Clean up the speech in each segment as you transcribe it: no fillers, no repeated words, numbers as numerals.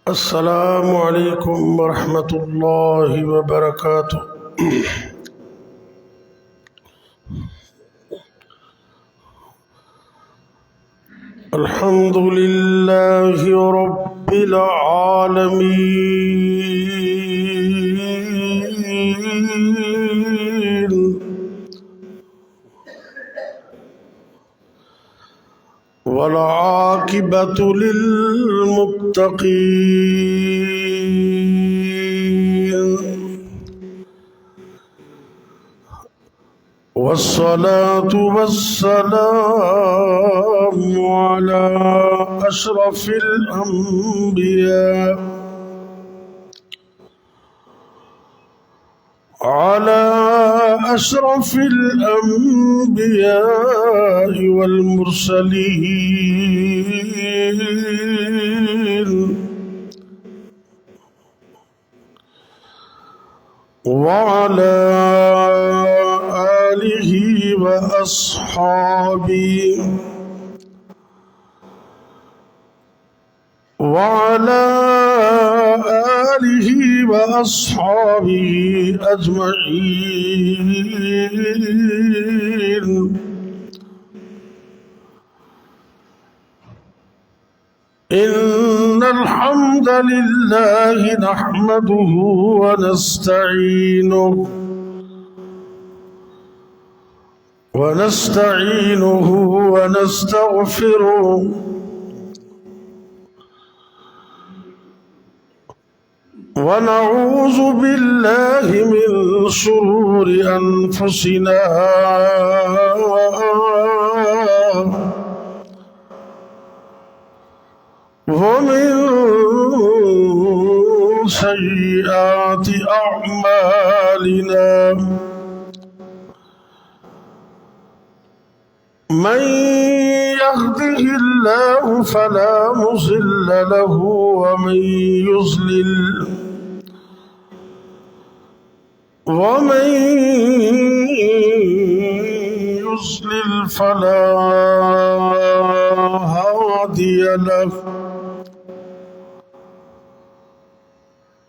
السلام عليكم ورحمة الله وبركاته. الحمد لله رب العالمين، والعاقبة للمتقين، والصلاة والسلام على أشرف الأنبياء والمرسلين، وعلى آله وأصحابه أجمعين. إن الحمد لله نحمده ونستعينه ونستغفره، ونعوذ بالله من شرور أنفسنا ومن سيئات أعمالنا. من يهده الله فلا مضل له، ومن يضلل فلا هادي له.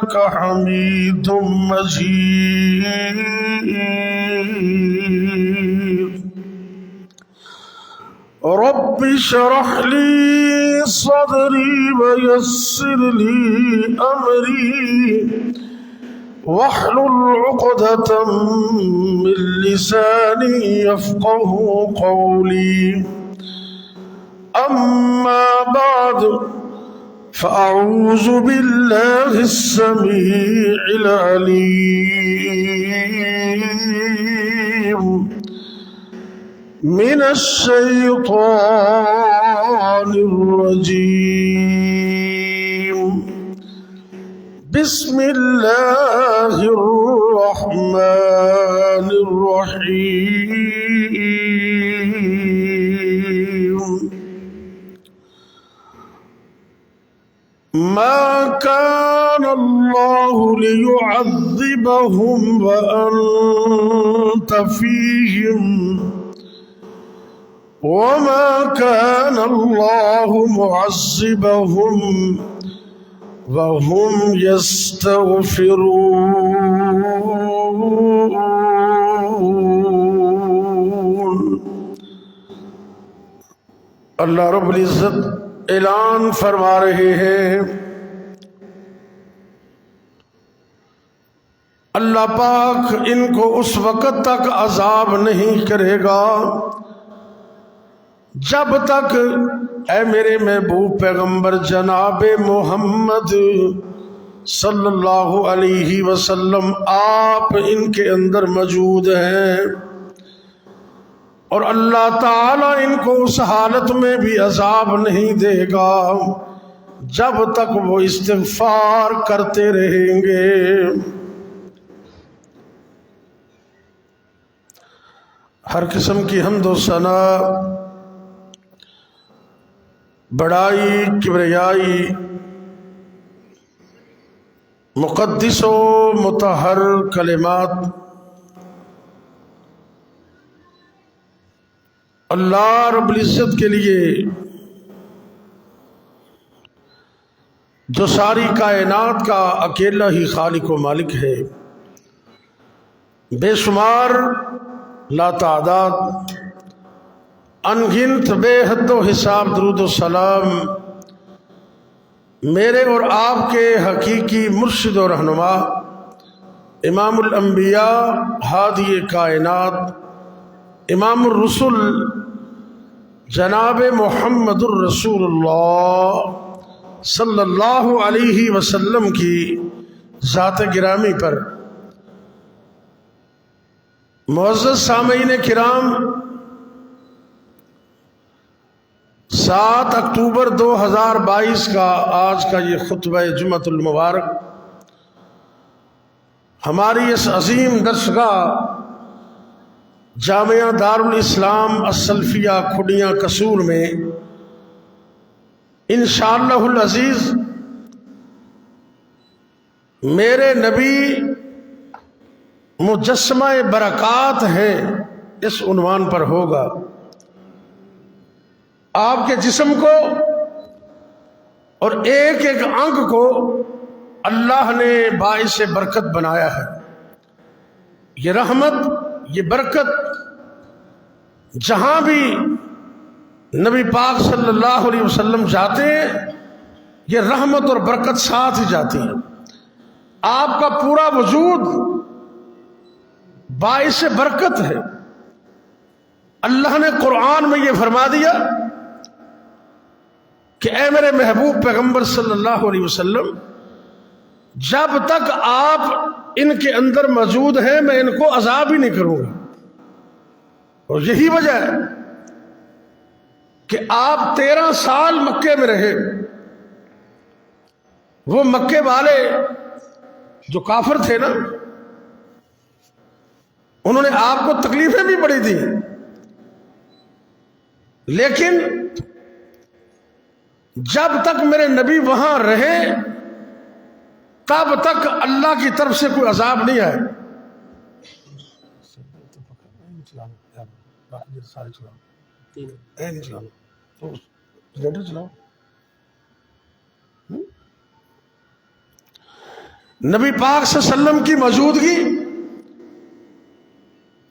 إنك حميد مجيد رب اشرح لي صدري ويسر لي أمري واحلل عقدة من لساني يفقه قولي أما بعد فأعوذ بالله السميع العليم من الشيطان الرجيم بسم الله الرحمن الرحيم ما كان الله ليعذبهم وأنت فيهم وما كان الله معذبهم وهم يستغفرون۔ اللہ رب العزت اعلان فرما رہے ہیں، اللہ پاک ان کو اس وقت تک عذاب نہیں کرے گا جب تک اے میرے محبوب پیغمبر جناب محمد صلی اللہ علیہ وسلم آپ ان کے اندر موجود ہیں، اور اللہ تعالیٰ ان کو اس حالت میں بھی عذاب نہیں دے گا جب تک وہ استغفار کرتے رہیں گے۔ ہر قسم کی حمد و ثنا، بڑائی، کبریائی مقدس و مطہر کلمات اللہ رب العزت کے لیے جو ساری کائنات کا اکیلا ہی خالق و مالک ہے، بے شمار لا تعداد انگنت بے حد و حساب درود و سلام میرے اور آپ کے حقیقی مرشد و رہنما امام الانبیاء ہادی کائنات امام الرسل جناب محمد الرسول اللہ صلی اللہ علیہ وسلم کی ذات گرامی پر۔ معزز سامعین کرام، 7 اکتوبر 2022 کا آج کا یہ خطبہ جمعۃ المبارک ہماری اس عظیم درسگاہ جامعہ دارالاسلام السلفیہ کھڈیاں قصور میں انشاءاللہ العزیز میرے نبی مجسمہ برکات ہے اس عنوان پر ہوگا۔ آپ کے جسم کو اور ایک ایک انگ کو اللہ نے باعث برکت بنایا ہے۔ یہ رحمت، یہ برکت جہاں بھی نبی پاک صلی اللہ علیہ وسلم جاتے ہیں یہ رحمت اور برکت ساتھ ہی جاتی ہے۔ آپ کا پورا وجود باعث برکت ہے۔ اللہ نے قرآن میں یہ فرما دیا کہ اے میرے محبوب پیغمبر صلی اللہ علیہ وسلم، جب تک آپ ان کے اندر موجود ہیں میں ان کو عذاب ہی نہیں کروں گا۔ اور یہی وجہ ہے کہ آپ 13 سال مکے میں رہے۔ وہ مکے والے جو کافر تھے نا، انہوں نے آپ کو تکلیفیں بھی بڑی دی، لیکن جب تک میرے نبی وہاں رہے تب تک اللہ کی طرف سے کوئی عذاب نہیں آئے۔ نبی پاک صلی اللہ علیہ وسلم کی موجودگی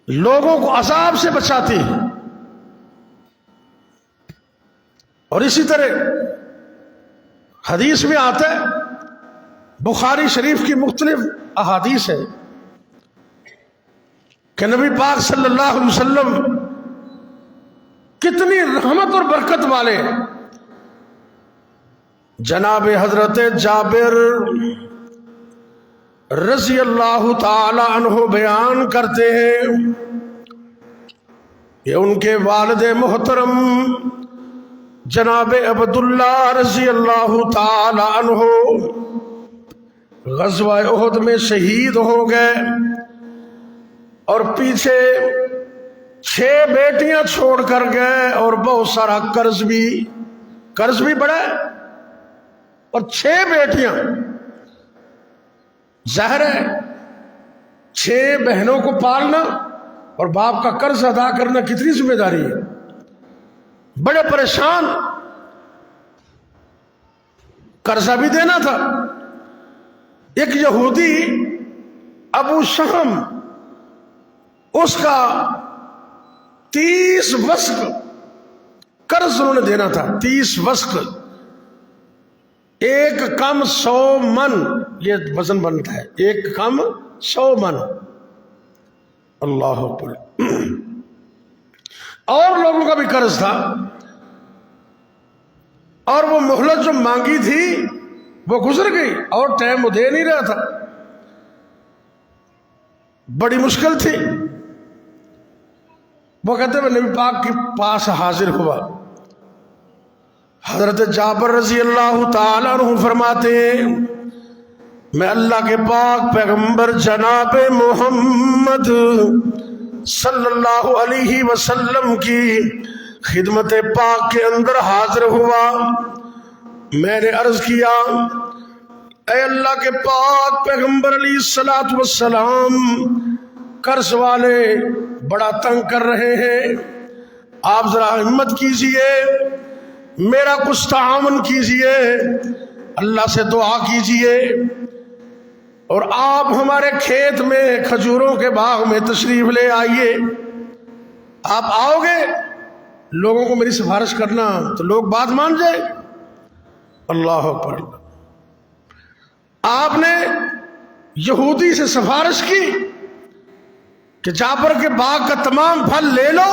لوگوں کو عذاب سے بچاتی ہے. اور اسی طرح حدیث میں آتا ہے، بخاری شریف کی مختلف احادیث ہے کہ نبی پاک صلی اللہ علیہ وسلم کتنی رحمت اور برکت والے ہیں. جناب حضرت جابر رضی اللہ تعالی عنہ بیان کرتے ہیں کہ ان کے والد محترم جناب عبداللہ رضی اللہ تعالی عنہ غزوہ احد میں شہید ہو گئے اور پیچھے 6 بیٹیاں چھوڑ کر گئے اور بہت سارا قرض بھی بڑا اور 6 بیٹیاں. ظاہر ہے 6 بہنوں کو پالنا اور باپ کا قرض ادا کرنا کتنی ذمہ داری ہے. بڑے پریشان، قرضہ بھی دینا تھا. ایک یہودی ابو شہم، اس کا 30 وسق قرض انہوں نے دینا تھا. 30 وسق، ایک کم 100 من یہ وزن بنتا ہے. ایک کم 100 من. اللہ اکبر. اور لوگوں کا بھی قرض تھا اور وہ مہلت جو مانگی تھی وہ گزر گئی اور ٹائم وہ دے نہیں رہا تھا. بڑی مشکل تھی. وہ کہتے ہیں نبی پاک کے پاس حاضر ہوا. حضرت جابر رضی اللہ تعالیٰ عنہ فرماتے ہیں میں اللہ کے پاک پیغمبر جناب محمد صلی اللہ علیہ وسلم کی خدمت پاک کے اندر حاضر ہوا. میں نے عرض کیا اے اللہ کے پاک پیغمبر علیہ الصلوۃ والسلام، قرض والے بڑا تنگ کر رہے ہیں، آپ ذرا ہمت کیجئے، میرا کچھ تعاون کیجئے، اللہ سے دعا کیجئے اور آپ ہمارے کھیت میں کھجوروں کے باغ میں تشریف لے آئیے. آپ آؤ گے لوگوں کو میری سفارش کرنا تو لوگ بات مان جائے. اللہ اکبر. آپ نے یہودی سے سفارش کی کہ جابر کے باغ کا تمام پھل لے لو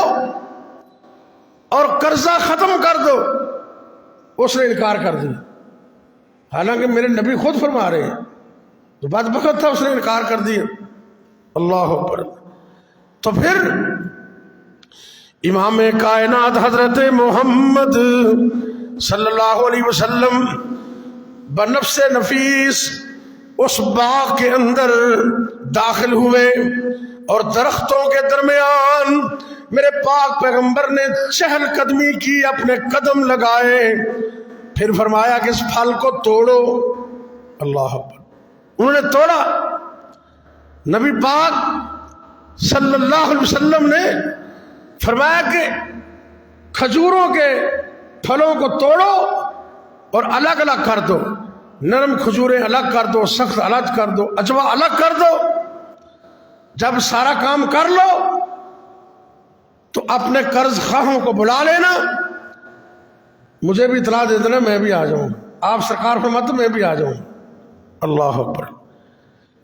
اور قرضہ ختم کر دو. اس نے انکار کر دیا، حالانکہ میرے نبی خود فرما رہے ہیں. تو بدبخت تھا، اس نے انکار کر دیا. اللہ اکبر. تو پھر امام کائنات حضرت محمد صلی اللہ علیہ وسلم بنفس نفیس اس باغ کے اندر داخل ہوئے اور درختوں کے درمیان میرے پاک پیغمبر نے چہل قدمی کی، اپنے قدم لگائے، پھر فرمایا کہ اس پھل کو توڑو. اللہ اکبر. انہوں نے توڑا. نبی پاک صلی اللہ علیہ وسلم نے فرمایا کہ کھجوروں کے پھلوں کو توڑو اور الگ الگ کر دو. نرم کھجوریں الگ کر دو، سخت الگ کر دو، اجوا الگ کر دو. جب سارا کام کر لو تو اپنے قرض خواہوں کو بلا لینا، مجھے بھی اطلاع دے دینا، میں بھی آ جاؤں. آپ سرکار فرماتے میں بھی آ جاؤں. اللہ اکبر.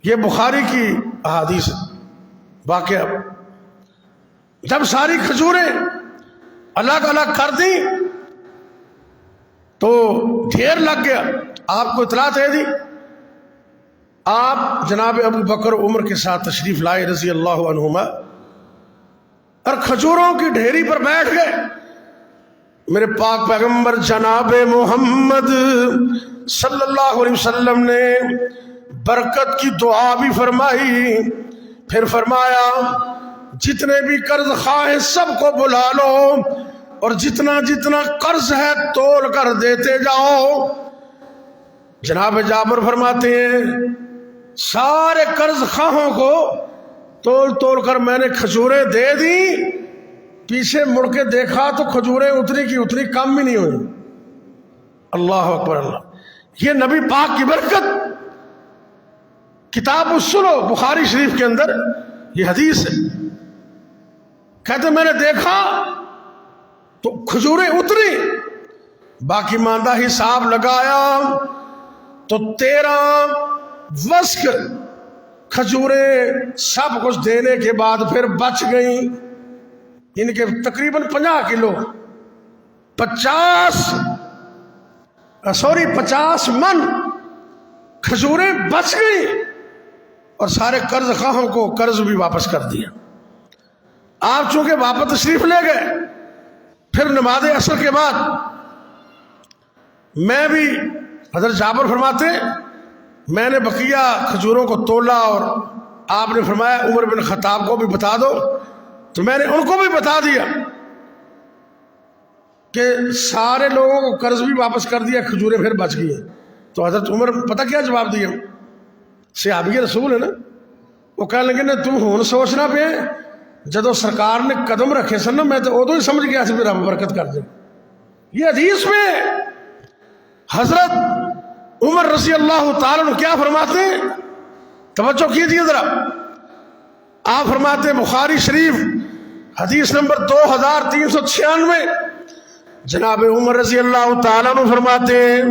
یہ بخاری کی احادیث واقعہ. جب ساری کھجوریں الگ الگ کر دی تو ڈھیر لگ گیا. آپ کو اطلاع دے دی. آپ جناب ابو بکر عمر کے ساتھ تشریف لائے رضی اللہ عنہما اور کھجوروں کی ڈھیری پر بیٹھ گئے. میرے پاک پیغمبر جناب محمد صلی اللہ علیہ وسلم نے برکت کی دعا بھی فرمائی. پھر فرمایا جتنے بھی قرض خواہ ہیں سب کو بلا لو اور جتنا جتنا قرض ہے تول کر دیتے جاؤ. جناب جابر فرماتے ہیں سارے قرض خواہوں کو تول تول کر میں نے کھجوریں دے دی. پیچھے مڑ کے دیکھا تو کھجوریں اتنی کی اتنی کم بھی نہیں ہوئی. اللہ اکبر. اللہ. یہ نبی پاک کی برکت. کتاب السلو بخاری شریف کے اندر یہ حدیث ہے. کہتے میں نے دیکھا تو کھجوریں اتری، باقی ماندہ حساب لگایا تو 13 وسق کھجوریں سب کچھ دینے کے بعد پھر بچ گئیں. ان کے تقریباً 50 کلو 50 من کھجوریں بچ گئی اور سارے قرض خواہوں کو قرض بھی واپس کر دیا. آپ چونکہ واپس تشریف لے گئے، پھر نماز عصر کے بعد میں بھی، حضرت جابر فرماتے میں نے بقیہ کھجوروں کو تولا اور آپ نے فرمایا عمر بن خطاب کو بھی بتا دو، تو میں نے ان کو بھی بتا دیا کہ سارے لوگوں کو قرض بھی واپس کر دیا، کھجوریں پھر بچ گئی ہیں. تو حضرت عمر پتہ کیا جواب دیا؟ صحابی رسول ہے نا، وہ کہنے لگے نا تم ہون سوچنا پہ جدو سرکار نے قدم رکھے سن نا، میں تو ادو ہی سمجھ گیا سی رب برکت کر دے. یہ حدیث میں حضرت عمر رضی اللہ تعالیٰ عنہ کیا فرماتے ہیں؟ توجہ کیجیے ذرا. آپ فرماتے ہیں بخاری شریف حدیث نمبر 2396، جناب عمر رضی اللہ تعالیٰ عنہ فرماتے ہیں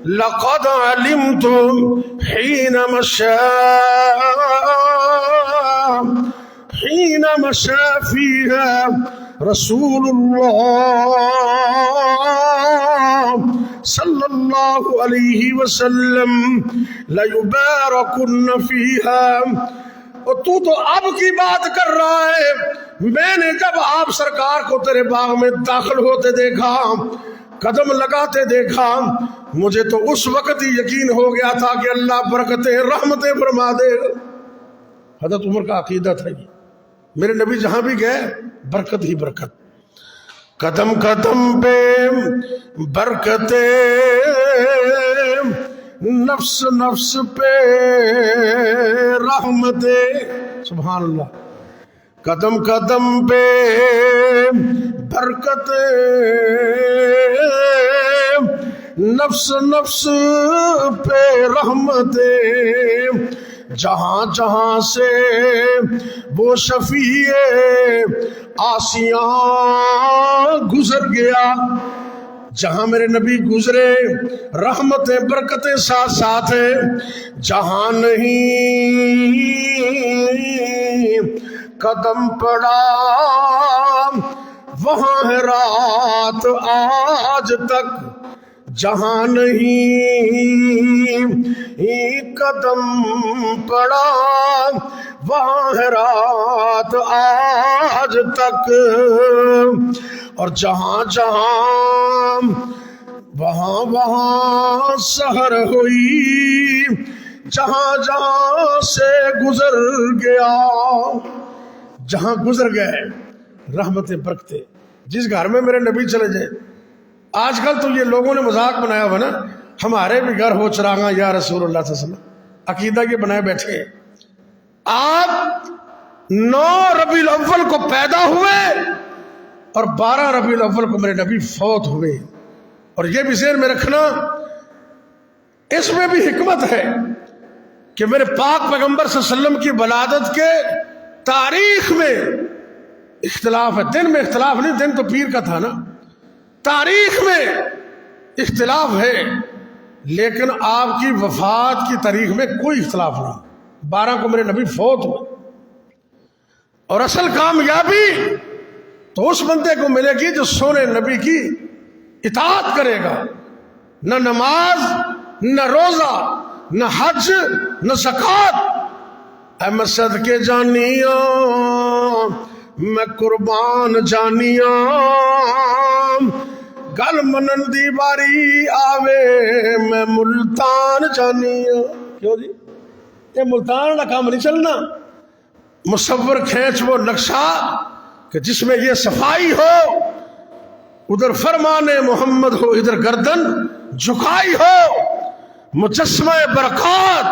لقد علمت حين مشى فيها رسول الله صلى الله عليه وسلم ليباركن فيها. اور تو اب کی بات کر رہا ہے، میں نے جب آپ سرکار کو تیرے باغ میں داخل ہوتے دیکھا، قدم لگاتے دیکھا، مجھے تو اس وقت ہی یقین ہو گیا تھا کہ اللہ برکتیں رحمتیں فرما دے. حضرت عمر کا عقیدہ تھا یہ، میرے نبی جہاں بھی گئے برکت ہی برکت، قدم قدم پہ برکتیں، نفس نفس پہ رحمتیں. سبحان اللہ. قدم قدم پہ برکتیں، نفس نفس پہ رحمتیں، جہاں جہاں سے وہ شفیع آسیاں گزر گیا، جہاں میرے نبی گزرے رحمتیں برکتیں ساتھ ساتھ ہیں، جہاں نہیں قدم پڑا وہاں ہے رات آج تک، جہاں نہیں قدم پڑا وہاں ہے رات آج تک، اور جہاں جہاں وہاں وہاں سحر ہوئی، جہاں جہاں سے گزر گیا، جہاں گزر گئے رحمتیں برکتیں. جس گھر میں میرے نبی چلے جائیں، آج کل تو یہ لوگوں نے مذاق بنایا ہوا نا، ہمارے بھی گھر ہو چراغاں یا رسول اللہ صلی اللہ علیہ وسلم، عقیدہ کے بنائے بیٹھے ہیں. آپ 9 ربیع الاول کو پیدا ہوئے اور 12 ربیع الاول کو میرے نبی فوت ہوئے. اور یہ بھی ذہن میں رکھنا، اس میں بھی حکمت ہے کہ میرے پاک پیغمبر صلی اللہ علیہ وسلم کی ولادت کے تاریخ میں اختلاف ہے. دن میں اختلاف نہیں، دن تو پیر کا تھا نا، تاریخ میں اختلاف ہے، لیکن آپ کی وفات کی تاریخ میں کوئی اختلاف نہیں. 12 کو میرے نبی فوت ہوئے. اور اصل کامیابی تو اس بندے کو ملے گی جو سونے نبی کی اطاعت کرے گا، نہ نماز، نہ روزہ، نہ حج، نہ زکوٰۃ. اے میں صدقے جانیاں، میں قربان جانیاں، گل منن دی باری آوے میں ملتان جانیاں. کیوں جی؟ یہ ملتان کا کام نہیں چلنا. مصور کھینچ وہ نقشہ کہ جس میں یہ صفائی ہو، ادھر فرمان محمد ہو، ادھر گردن جھکائی ہو، مجسمہ برکات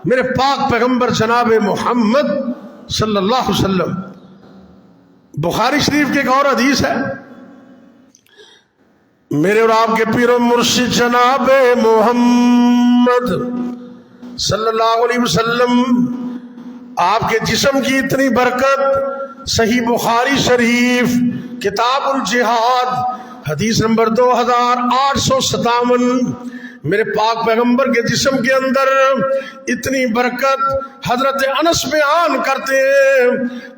میرے پاک پیغمبر جناب محمد صلی اللہ علیہ وسلم. بخاری شریف کی ایک اور حدیث ہے، میرے اور آپ کے پیر و مرشد جناب محمد صلی اللہ علیہ وسلم، آپ کے جسم کی اتنی برکت، صحیح بخاری شریف کتاب الجہاد حدیث نمبر 2857، میرے پاک پیغمبر کے جسم کے اندر اتنی برکت، حضرت انس بیان کرتے ہیں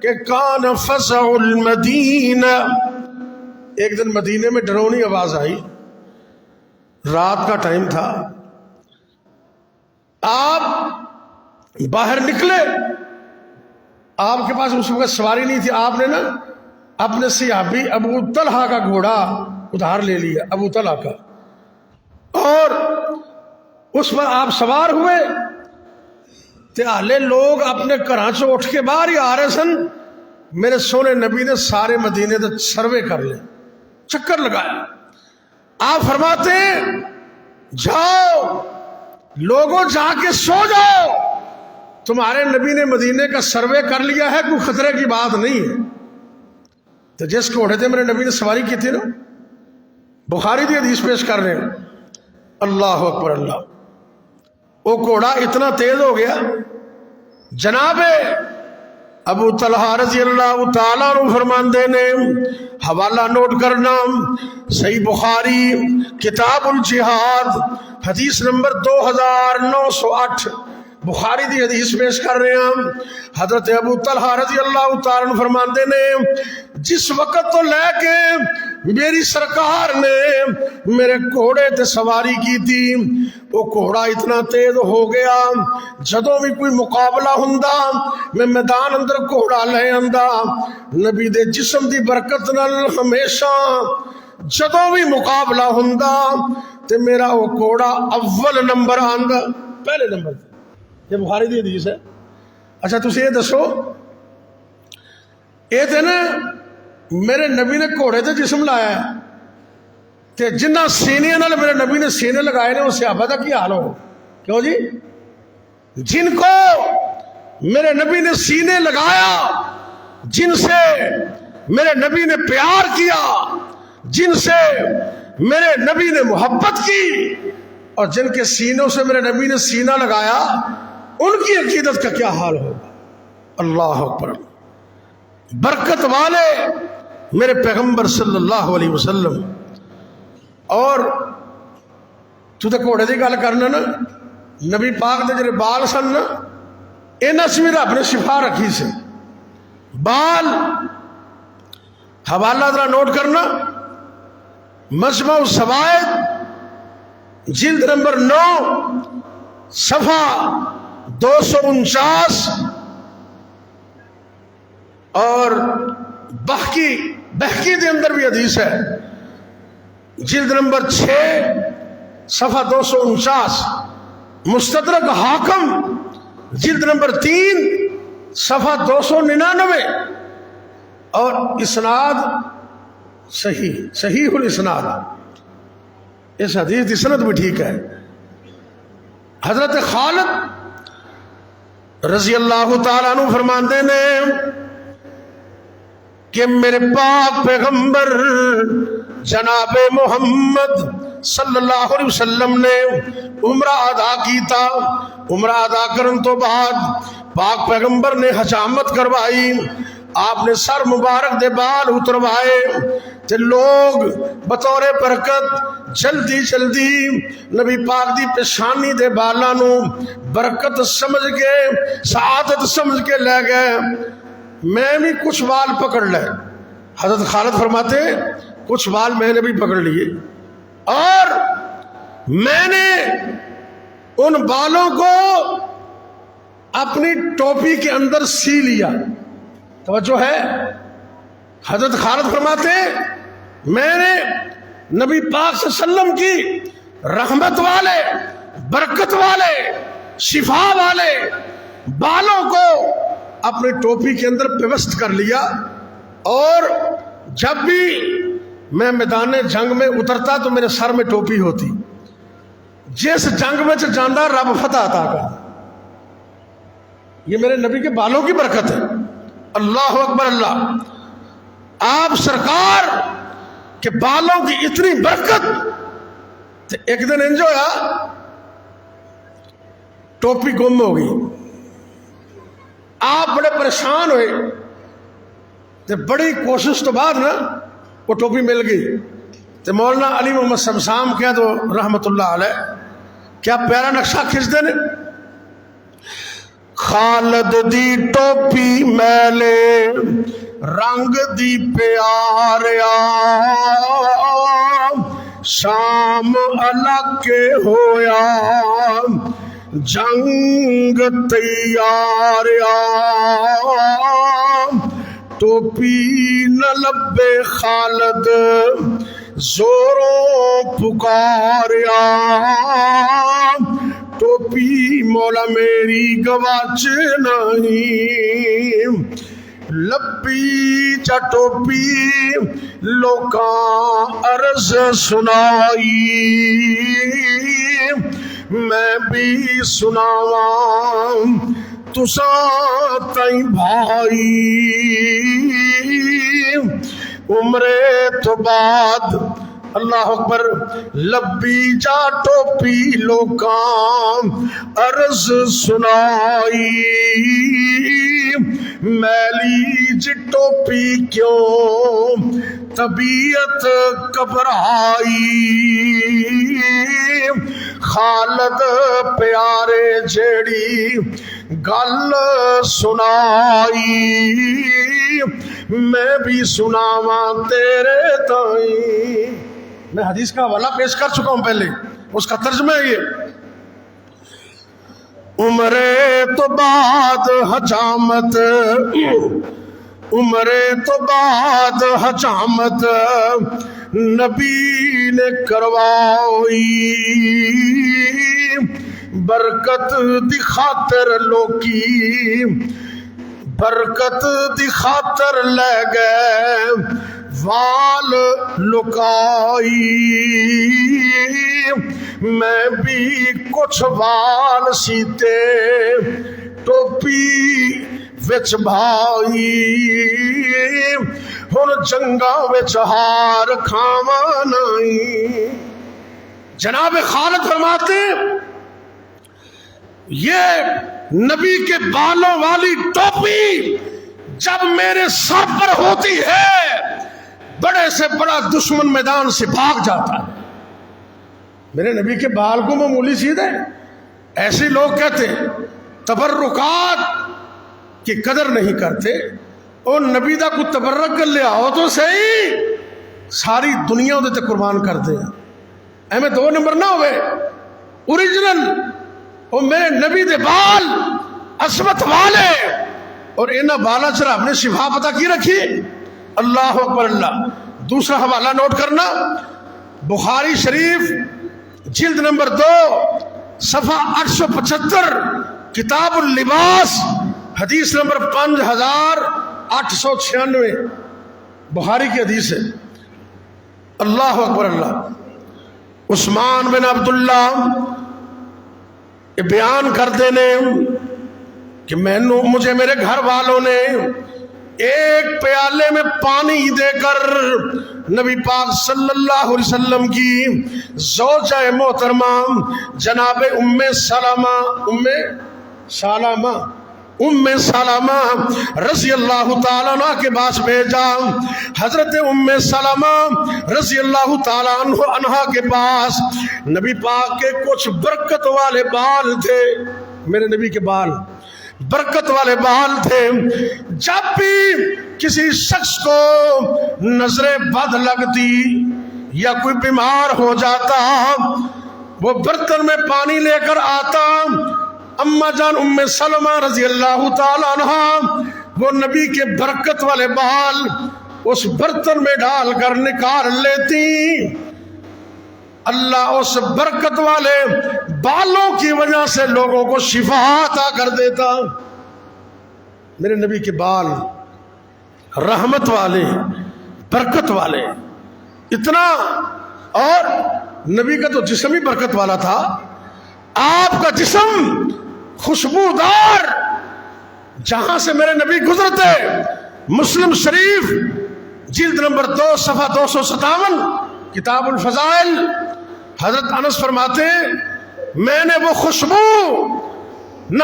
کہ کان فزع المدینہ، ایک دن مدینے میں ڈرونی آواز آئی، رات کا ٹائم تھا، آپ باہر نکلے، آپ کے پاس اس وقت سواری نہیں تھی، آپ نے نا اپنے صحابی ابو طلحہ کا گھوڑا ادھار لے لیا، ابو طلحہ کا، اور اس پر آپ سوار ہوئے، تیالے لوگ اپنے گھراں چوں اٹھ کے باہر ہی آ رہے سن، میرے سونے نبی نے سارے مدینے سے سروے کر لے، چکر لگایا، آپ فرماتے ہیں جاؤ لوگوں جا کے سو جاؤ، تمہارے نبی نے مدینے کا سروے کر لیا ہے، کوئی خطرے کی بات نہیں ہے۔ تو جس گھوڑے تھے میرے نبی نے سواری کی تھی نا، بخاری دی حدیث پیش کر رہے ہیں، اللہ اکبر اللہ، وہ گھوڑا اتنا تیز ہو گیا، جناب ابو طلحہ رضی اللہ تعالیٰ عنہ فرماندے نے، حوالہ نوٹ کرنا، صحیح بخاری کتاب الجہاد حدیث نمبر 2908، بخاری دی حدیث پیش کر رہے ہیں، حضرت ابو طلحہ رضی اللہ تعالیٰ عنہ فرماندے نے، جس وقت تو لے کے میری سرکار نے میرے گھوڑے تے سواری کی تھی، وہ گھوڑا اتنا تیز ہو گیا، جدوں بھی کوئی مقابلہ ہوندا میں میدان اندر گھوڑا لے آندا، نبی دے جسم دی برکت نال ہمیشہ جدوں بھی مقابلہ ہوندا تے میرا وہ گھوڑا اول نمبر آندا، پہلے نمبر تے۔ یہ بخاری دی حدیث ہے۔ اچھا تسی یہ دسو، یہ تے نا میرے نبی نے گھوڑے تے جسم لایا ہے، تے جنہ سینیاں نال میرے نبی نے سینے لگائے نے، وہ صحابہ دا کی حال ہو؟ کیوں جی؟ جن کو میرے نبی نے سینے لگایا، جن سے میرے نبی نے پیار کیا، جن سے میرے نبی نے محبت کی، اور جن کے سینوں سے میرے نبی نے سینہ لگایا، ان کی عقیدت کا کیا حال ہوگا؟ اللہ اکبر۔ برکت والے میرے پیغمبر صلی اللہ علیہ وسلم، اور تو تے گھوڑے دی گل کرنا نا، نبی پاک دے جڑے بال سن نا، انہاں سے بھی رب نے شفا رکھی سے، بال، حوالہ ذرا نوٹ کرنا، مجمع الزوائد جلد نمبر 9 صفحہ 249، اور بحقی دے اندر بھی حدیث ہے، جلد نمبر 6 صفحہ 249، مستدرک حاکم جلد نمبر 3 صفحہ 299، اور اسناد صحیح الاسناد، اس حدیث کی سند بھی ٹھیک ہے۔ حضرت خالد رضی اللہ تعالیٰ عنہ فرماندے نے کہ میرے پاک پیغمبر جناب محمد صلی اللہ علیہ وسلم نے عمرہ ادا کیتا، عمرہ ادا کرن تو بعد پاک پیغمبر نے حجامت کروائی، آپ نے سر مبارک دے بال اتروائے، تے لوگ بطور برکت جلدی جلدی نبی پاک دی پیشانی دے بالاں نو برکت سمجھ کے، سعادت سمجھ کے لے گئے، میں بھی کچھ بال پکڑ لے۔ حضرت خالد فرماتے کچھ بال میں نے بھی پکڑ لیے، اور میں نے ان بالوں کو اپنی ٹوپی کے اندر سی لیا۔ توجہ ہے، حضرت خالد فرماتے میں نے نبی پاک صلی اللہ علیہ وسلم کی رحمت والے، برکت والے، شفا والے بالوں کو اپنی ٹوپی کے اندر پیوست کر لیا، اور جب بھی میں میدان جنگ میں اترتا تو میرے سر میں ٹوپی ہوتی، جس جنگ میں جانا رب فتح عطا کر۔ یہ میرے نبی کے بالوں کی برکت ہے۔ اللہ اکبر اللہ۔ آپ سرکار کے بالوں کی اتنی برکت، ایک دن انج ہویا، ٹوپی گم ہو گئی. آپ بڑے پریشان ہوئے تو بڑی کوشش تو بعد نا وہ ٹوپی مل گئی. تو مولانا علی محمد شمشام کیا تو رحمت اللہ علیہ کیا پیارا نقشہ کھینچ دینے. خالد دی ٹوپی میلے رنگ دی پیاریا شام الگ ہویا جنگ تیاریا ٹوپی نہ لبے خالد زوروں پکاریا ٹوپی مولا میری گواچ نہیں لبی چا ٹوپی لوکاں عرض سنائی میں بھی سناواں تساں تائیں بھائی عمرے تو بعد اللہ اکبر لبی جا ٹوپی لوکاں عرض سنائی میلی جی ٹوپی کیوں طبیعت گھبرائی خالد پیارے جیڑی گل سنائی میں بھی سناواں تیرے تائیں. میں حدیث کا حوالہ پیش کر چکا ہوں پہلے, اس کا ترجمہ ہے یہ. عمرے تو بعد حجامت عمرے تو بعد حجامت نبی نے کروائی برکت دی خاطر لوکی برکت دی خاطر لے گئے وال لکائی میں بھی کچھ وال سیتے ٹوپی وچ بھائی ہن جنگاں وچ ہار کھاواں نہیں. جناب خالد فرماتے یہ نبی کے بالوں والی ٹوپی جب میرے سر پر ہوتی ہے بڑے سے بڑا دشمن میدان سے بھاگ جاتا ہے. میرے نبی کے بال کو معمولی سیدھے ایسے لوگ کہتے تبرکات کی قدر نہیں کرتے. اور نبی دا کو تبرک کر لیا ہو تو صحیح ساری دنیا دے تے قربان کر دے ایویں دو نمبر نہ ہوئے اوریجنل. اور میرے نبی دے بال عصمت والے اور انہاں بالا چرا نے شفا پتہ کی رکھی. اللہ اکبر اللہ. دوسرا حوالہ نوٹ کرنا بخاری شریف جلد نمبر 2 صفحہ 875 کتاب اللباس حدیث نمبر 5896 بخاری کی حدیث ہے. اللہ اکبر اللہ. عثمان بن عبداللہ یہ بیان کر دینے کہ مجھے میرے گھر والوں نے ایک پیالے میں پانی دے کر نبی پاک صلی اللہ علیہ وسلم کی زوجہ محترمہ جناب ام سلمہ رضی اللہ تعالیٰ عنہ کے پاس بھیجا. حضرت ام سلمہ رضی اللہ تعالیٰ عنہ کے پاس نبی پاک کے کچھ برکت والے بال تھے. میرے نبی کے بال برکت والے بال تھے. جب بھی کسی شخص کو نظر بد لگتی یا کوئی بیمار ہو جاتا وہ برتن میں پانی لے کر آتا. اما جان ام سلمہ رضی اللہ تعالیٰ عنہ وہ نبی کے برکت والے بال اس برتن میں ڈال کر نکال لیتی. اللہ اس برکت والے بالوں کی وجہ سے لوگوں کو شفا عطا کر دیتا. میرے نبی کے بال رحمت والے برکت والے اتنا. اور نبی کا تو جسم ہی برکت والا تھا. آپ کا جسم خوشبودار جہاں سے میرے نبی گزرتے. مسلم شریف جلد نمبر 2 صفحہ 257 کتاب الفضائل حضرت انس فرماتے میں نے وہ خوشبو نہ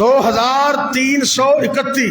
2331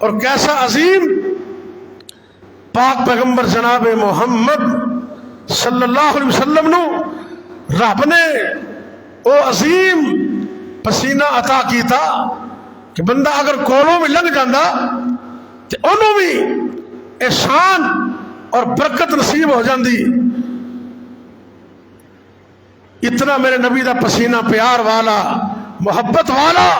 اور کیسا عظیم پاک پیغمبر جناب محمد صلی اللہ علیہ وسلم نو رب نے وہ عظیم پسینہ عطا کیتا کہ بندہ اگر کولوں میں لنگ جاندہ تو انہوں بھی احسان اور برکت نصیب ہو جاندی. اتنا میرے نبی دا پسینہ پیار والا محبت والا.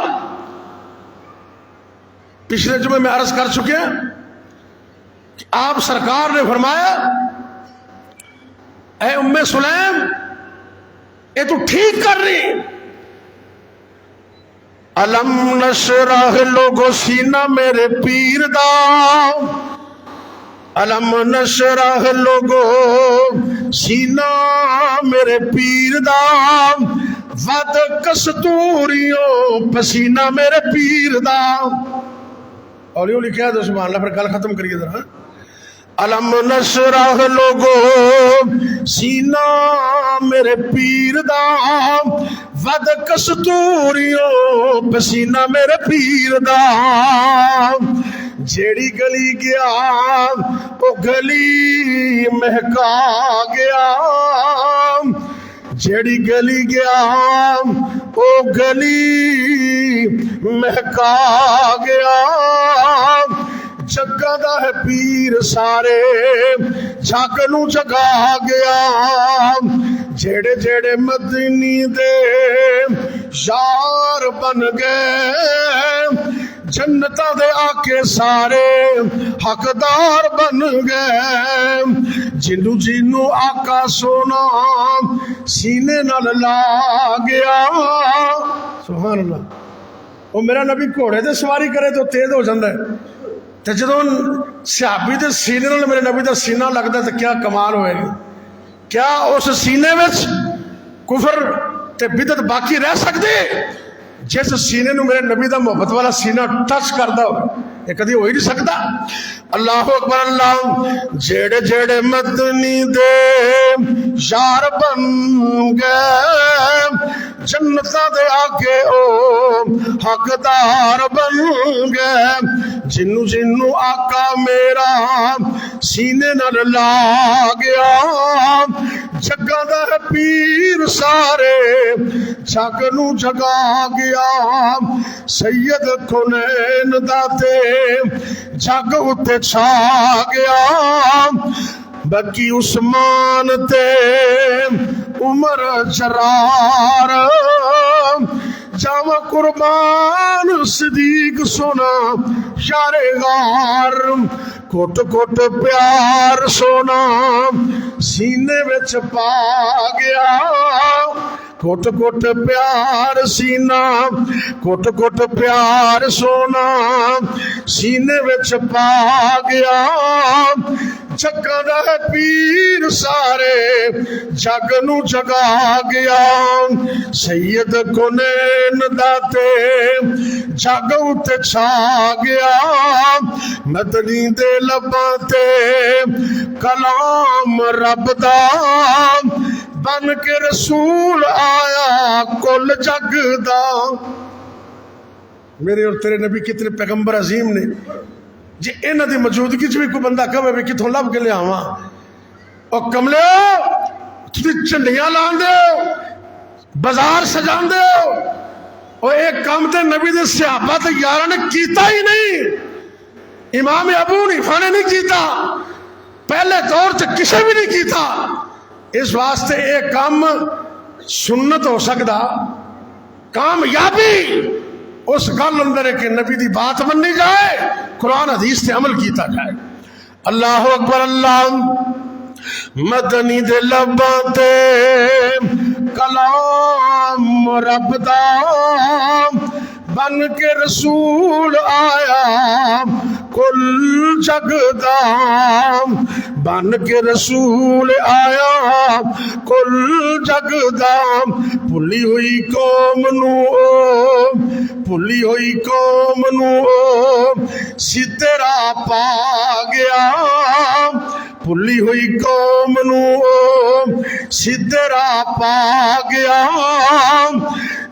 پچھلے جمعے میں عرض کر چکے ہیں کہ آپ سرکار نے فرمایا اے ام سلیم اے تو ٹھیک کر رہی. علم نشرح لوگو سینہ میرے پیر دا، علم نشرح لوگو سینہ میرے پیر دا، ود کستوریوں پسینہ میرے پیر دا. اولی اولی کہہ دو سبحان اللہ، پھر گل ختم کریے ذرا. علم نشرح لوگو سینہ میرے پیر دا، ود کستوریوں پسینہ میرے پیر دا. جیڑی گلی گیا وہ گلی مہکا گیا، جیڑی گلی گیا وہ گلی مہکا گیا. جگہ دا ہے پیر سارے جگ نو جگا گیا. جیڑے جیڑے مدنی دے یار بن گئے، جنتاں دے آکے سارے حقدار بن گئے. جنو جنو آقا سونا سینے نال لا گیا. سبحان اللہ. وہ میرا نبی گھوڑے تے سواری کرے تو تیز ہو جاندہ ہے، تے جدوں صحابی دے سینے نال میرے نبی دا سینہ لگدا ہے تو کیا کمال ہوئے گی. کیا اس سینے وچ کفر تے بدعت باقی رہ سکدے؟ جس سینے نو میرے نبی دا محبت والا سینہ ٹچ کردا ہو، یہ کدی ہو ہی نہیں سکتا. اللہ اکبر اللہ. جیڑے جیڑے مدنی دے یار بن گئے، جنتاں دے آگے او حقدار بن گئے. جنو جنو آقا میرا سینے نال لا گیا، جگہ دا ہے پیر سارے جگ نو جگا گیا. سید کونین داتے جگ اتے چھا گیا. بکی عثمان تے عمر جرار، جاوا قربان صدیق سونا یار غار. کوٹ کوٹ پیار سونا سینے وچ پا گیا. کوٹ کوٹ پیار سینہ، کوٹ کوٹ پیار سونا سینے وچ پا گیا. جگہ دا ہے پیر سارے جگ نو جگا گیا. سید کونین داتے جگ اتے چھا گیا. مدنی دے لباں تے کلام رب دا، بن کے رسول آیا کل جگ دا. میرے اور تیرے نبی کتنے پیغمبر عظیم نے. جی انہاں دی موجودگی چ بھی کوئی بندہ کہے بھی کتوں لب کے لے آواں، او کملیو تسی جھنڈیاں لاندے ہو، بازار سجاندے ہو، او ایک کام تے نبی دے صحابہ تے یاراں نے کیتا ہی نہیں. امام ابو حنیفہ نے نہیں کیتا، پہلے دور چ کسے بھی نہیں کیتا. اس واسطے ایک کام سنت ہو سکتا، کامیابی اس گل اندر ہے کہ نبی دی بات منی جائے، قرآن حدیث تے عمل کیتا جائے. اللہ اکبر اللہ. مدنی دے لباں تے کلام رب دا، بن کے رسول آیا کل جگ دا. بن کے رسول آیا کل جگ دا. بھلی ہوئی قوم نو، بھلی ہوئی قوم نو سترا پا گیا. بھلی ہوئی قوم نو سترا پا گیا.